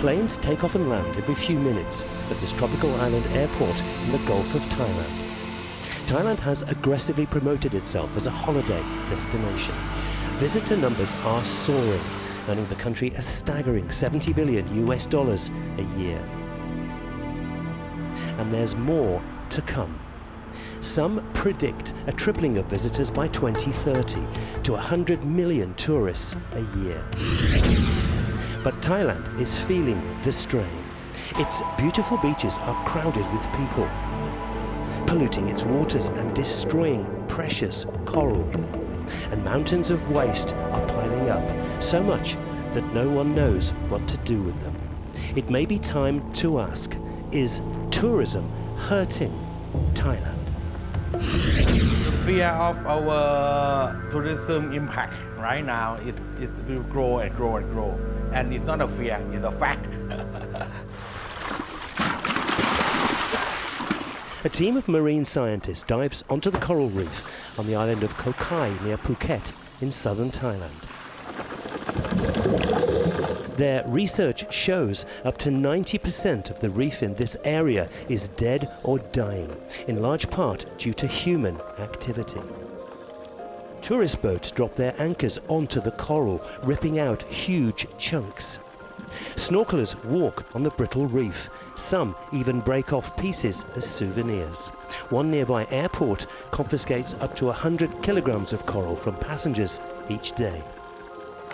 Planes take off and land every few minutes at this tropical island airport in the Gulf of Thailand. Thailand has aggressively promoted itself as a holiday destination. Visitor numbers are soaring, earning the country a staggering $70 billion a year. And there's more to come. Some predict a tripling of visitors by 2030 to 100 million tourists a year. But Thailand is feeling the strain. Its beautiful beaches are crowded with people, polluting its waters and destroying precious coral. And mountains of waste are piling up, so much that no one knows what to do with them. It may be time to ask, is tourism hurting Thailand? The fear of our tourism impact right now is will grow and grow and grow. And it's not a fear, it's a fact. A team of marine scientists dives onto the coral reef on the island of Koh Samui near Phuket in southern Thailand. Their research shows up to 90% of the reef in this area is dead or dying, in large part due to human activity. Tourist boats drop their anchors onto the coral, ripping out huge chunks. Snorkelers walk on the brittle reef. Some even break off pieces as souvenirs. One nearby airport confiscates up to 100 kilograms of coral from passengers each day.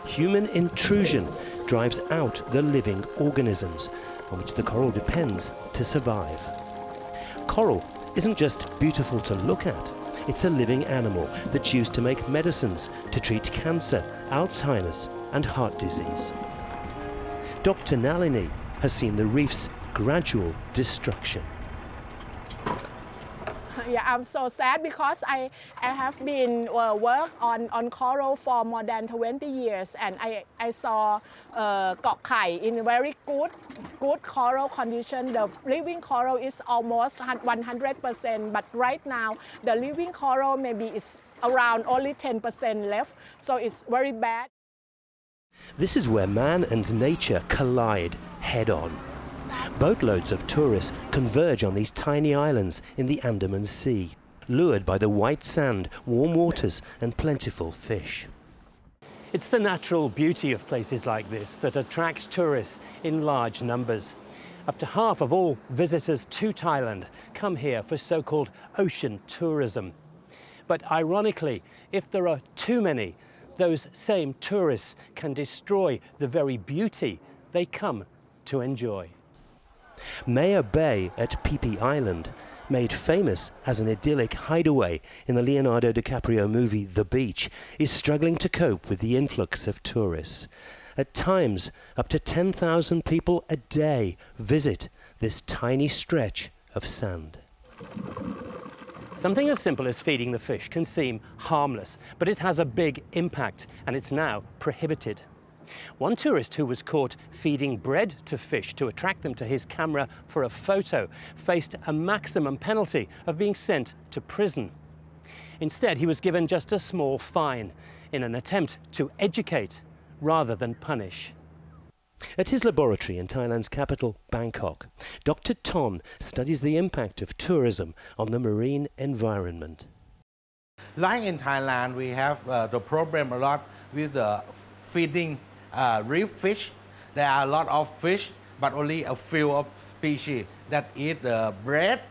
Human intrusion drives out the living organisms on which the coral depends to survive. Coral isn't just beautiful to look at, it's a living animal that's used to make medicines to treat cancer, Alzheimer's and heart disease. Dr. Nalini has seen the reef's gradual destruction. Yeah, I'm so sad because I have been work on coral for more than 20 years, and I saw Koh Khai in very good coral condition. The living coral is almost 100%, but right now the living coral maybe is around only 10% left, so it's very bad. This is where man and nature collide head-on. Boatloads of tourists converge on these tiny islands in the Andaman Sea, lured by the white sand, warm waters and plentiful fish. It's the natural beauty of places like this that attracts tourists in large numbers. Up to half of all visitors to Thailand come here for so-called ocean tourism. But ironically, if there are too many, those same tourists can destroy the very beauty they come to enjoy. Maya Bay at Phi Phi Island, made famous as an idyllic hideaway in the Leonardo DiCaprio movie The Beach, is struggling to cope with the influx of tourists. At times, up to 10,000 people a day visit this tiny stretch of sand. Something as simple as feeding the fish can seem harmless, but it has a big impact, and it's now prohibited. One tourist who was caught feeding bread to fish to attract them to his camera for a photo faced a maximum penalty of being sent to prison. Instead, he was given just a small fine in an attempt to educate rather than punish. At his laboratory in Thailand's capital, Bangkok, Dr. Ton studies the impact of tourism on the marine environment. Like in Thailand, we have the problem a lot with the feeding reef fish. There are a lot of fish, but only a few of species that eat the bread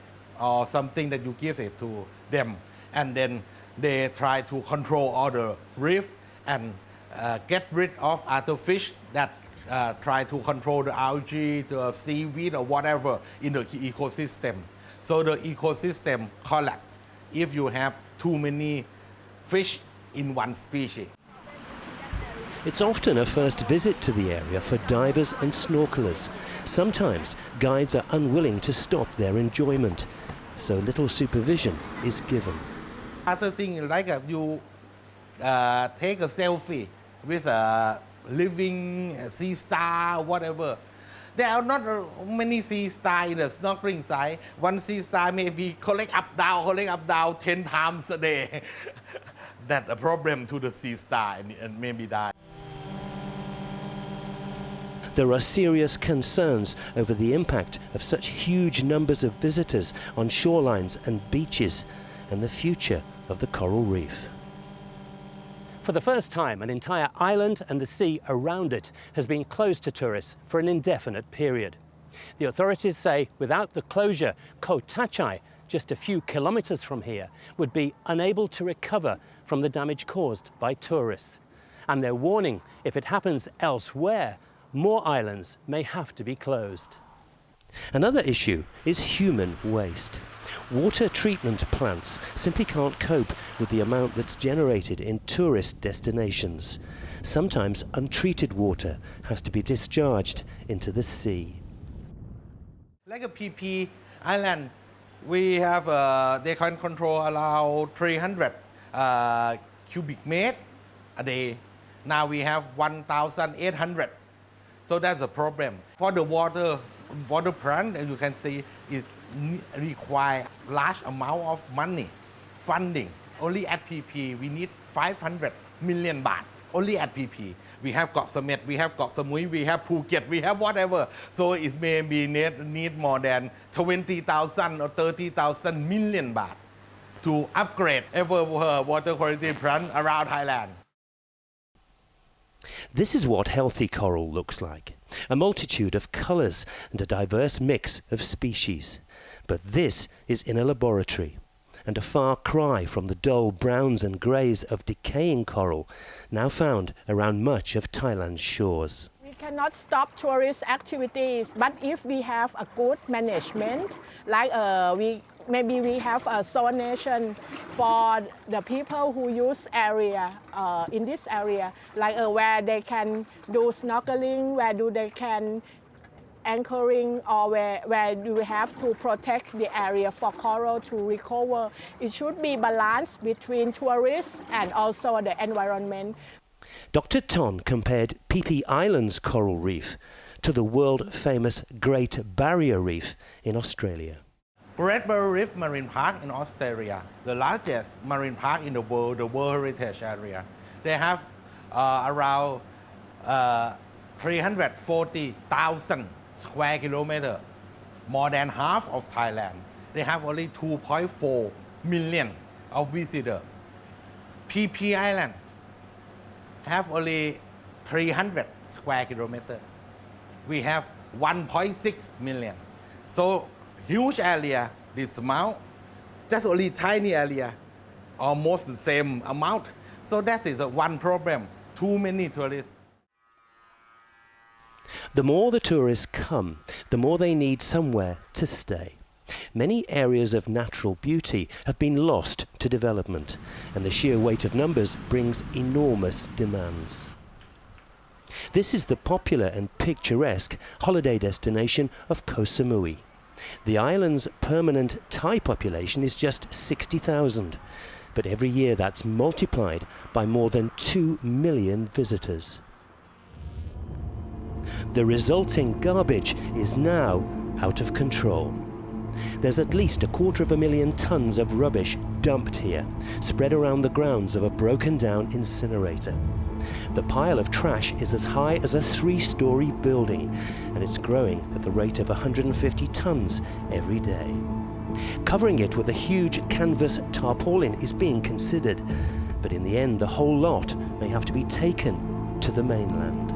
or something that you give it to them. And then they try to control all the reef and get rid of other fish that try to control the algae, the seaweed or whatever in the ecosystem. So the ecosystem collapses if you have too many fish in one species. It's often a first visit to the area for divers and snorkelers. Sometimes guides are unwilling to stop their enjoyment, so little supervision is given. Other thing like you take a selfie with a living sea star, whatever. There are not many sea stars in the snorkeling side. One sea star maybe collect up down 10 times a day. That's a problem to the sea star and maybe die. There are serious concerns over the impact of such huge numbers of visitors on shorelines and beaches and the future of the coral reef. For the first time, an entire island and the sea around it has been closed to tourists for an indefinite period. The authorities say without the closure, Koh Samui, just a few kilometers from here, would be unable to recover from the damage caused by tourists. And they're warning if it happens elsewhere, more islands may have to be closed. Another issue is human waste. Water treatment plants simply can't cope with the amount that's generated in tourist destinations. Sometimes untreated water has to be discharged into the sea. Like a PP island, we have they can control around 300 cubic meter a day. Now we have 1,800. So that's a problem. For the water plant, as you can see, it require large amount of money, funding. Only at PP, we need 500 million baht. Only at PP. We have Koh Samui, we have Koh Samui, we have Phuket, we have whatever. So it may be need more than 20,000 or 30,000 million baht to upgrade every water quality plant around Thailand. This is what healthy coral looks like. A multitude of colors and a diverse mix of species. But this is in a laboratory, and a far cry from the dull browns and greys of decaying coral now found around much of Thailand's shores. We cannot stop tourist activities, but if we have a good management, like maybe we have a zonation for the people who use area in this area, like where they can do snorkeling, where they can anchoring, or where do we have to protect the area for coral to recover. It should be balanced between tourists and also the environment. Dr. Ton compared Phi Phi Island's coral reef to the world-famous Great Barrier Reef in Australia. Great Barrier Reef Marine Park in Australia, the largest marine park in the World Heritage Area. They have around 340,000 square kilometers, more than half of Thailand. They have only 2.4 million of visitors. Phi Phi Island have only 300 square kilometers. We have 1.6 million. So huge area, this amount, just only tiny area, almost the same amount. So that is one problem, too many tourists. The more the tourists come, the more they need somewhere to stay. Many areas of natural beauty have been lost to development, and the sheer weight of numbers brings enormous demands. This is the popular and picturesque holiday destination of Koh Samui. The island's permanent Thai population is just 60,000, but every year that's multiplied by more than 2 million visitors. The resulting garbage is now out of control. There's at least 250,000 tons of rubbish dumped here, spread around the grounds of a broken-down incinerator. The pile of trash is as high as a 3-story building, and it's growing at the rate of 150 tons every day. Covering it with a huge canvas tarpaulin is being considered, but in the end the whole lot may have to be taken to the mainland.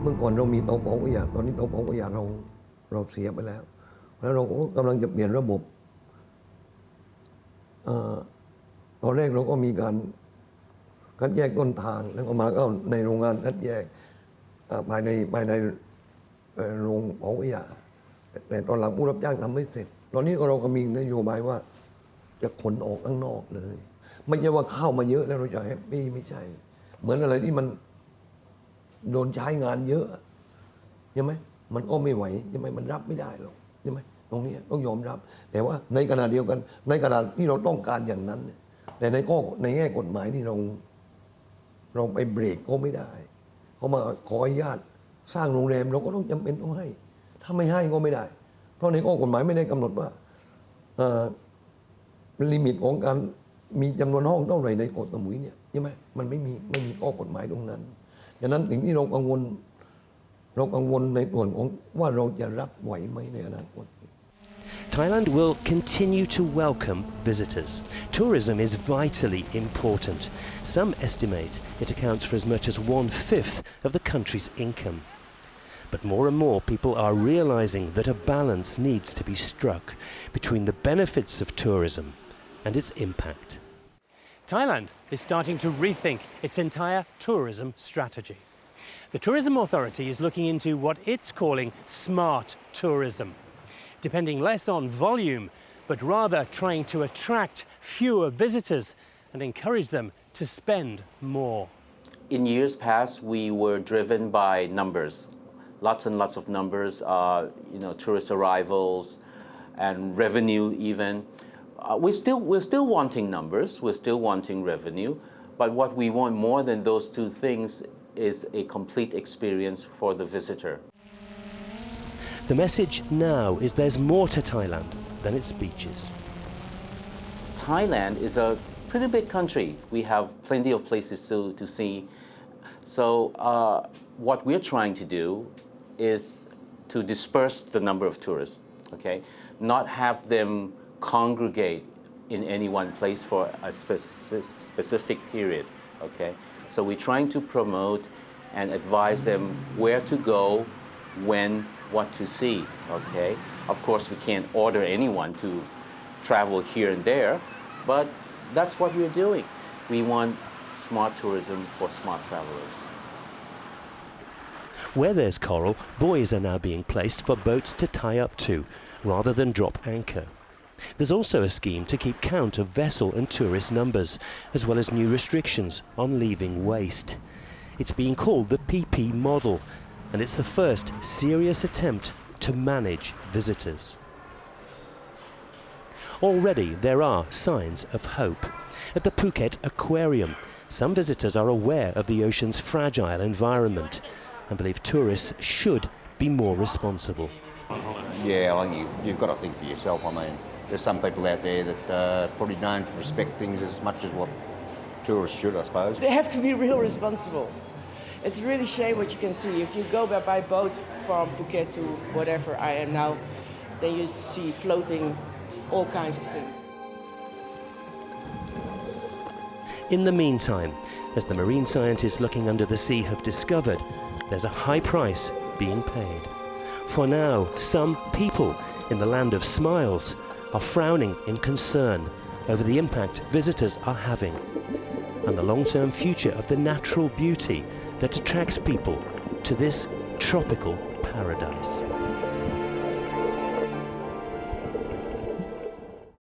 เมื่อก่อนเรามีเตาเผาขยะตอนนี้เตาเผาขยะเราเสียไปแล้วเราก็กำลังจะเปลี่ยนระบบตอนแรกเราก็มีการคัดแยกต้นทางแล้วก็มาเข้าในโรงงานคัดแยกภายในโรงเผาขยะแต่ตอนหลังผู้รับจ้างทำไม่เสร็จตอนนี้เราก็มีนโยบายว่าจะขนออกข้างนอกเลยไม่ใช่ว่าเข้ามาเยอะแล้วเราจะแฮปปี้ไม่ใช่เหมือนอะไรที่มันโดนใช้งานเยอะใช่ไหมมันก็ไม่ไหวใช่ไหมมันรับไม่ได้หรอกใช่ไหมตรงนี้ต้องยอมรับแต่ว่าในขณะเดียวกันในขณะที่เราต้องการอย่างนั้นแต่ในแง่กฎหมายที่เราไปเบรกก็ไม่ได้เขามาขออนุญาตสร้างโรงแรมเราก็ต้องจำเป็นต้องให้ถ้าไม่ให้ก็ไม่ได้เพราะในข้อกฎหมายไม่ได้กำหนดว่าลิมิตของการมีจำนวนห้องเท่าไหร่ในเกาะสมุยเนี่ยใช่ไหมมันไม่มีข้อกฎหมายตรงนั้นดังนั้นสิ่งที่เรากังวล เรากังวลในส่วนของว่าเราจะรับไหวไหมในอนาคต Thailand will continue to welcome visitors. Tourism is vitally important. Some estimate it accounts for as much as 1/5 of the country's income. But more and more people are realizing that a balance needs to be struck between the benefits of tourism and its impact. Thailand is starting to rethink its entire tourism strategy. The Tourism Authority is looking into what it's calling smart tourism, depending less on volume, but rather trying to attract fewer visitors and encourage them to spend more. In years past, we were driven by numbers, lots and lots of numbers, tourist arrivals and revenue even. We're still wanting numbers, we're still wanting revenue, but what we want more than those two things is a complete experience for the visitor. The message now is there's more to Thailand than its beaches. Thailand is a pretty big country. We have plenty of places to see. So what we're trying to do is to disperse the number of tourists, okay? Not have them congregate in any one place for a specific period, okay? So we're trying to promote and advise them where to go, when, what to see, okay? Of course, we can't order anyone to travel here and there, but that's what we're doing. We want smart tourism for smart travelers. Where there's coral, buoys are now being placed for boats to tie up to, rather than drop anchor. There's also a scheme to keep count of vessel and tourist numbers, as well as new restrictions on leaving waste. It's being called the PP model, and it's the first serious attempt to manage visitors. Already there are signs of hope. At the Phuket Aquarium, some visitors are aware of the ocean's fragile environment and believe tourists should be more responsible. Yeah, I think you've got to think for yourself. I mean, there's some people out there that probably don't respect things as much as what tourists should, I suppose. They have to be real responsible. It's really shame what you can see. If you go by boat from Phuket to whatever I am now, then you see floating all kinds of things. In the meantime, as the marine scientists looking under the sea have discovered, there's a high price being paid. For now, some people in the land of smiles are frowning in concern over the impact visitors are having and the long-term future of the natural beauty that attracts people to this tropical paradise.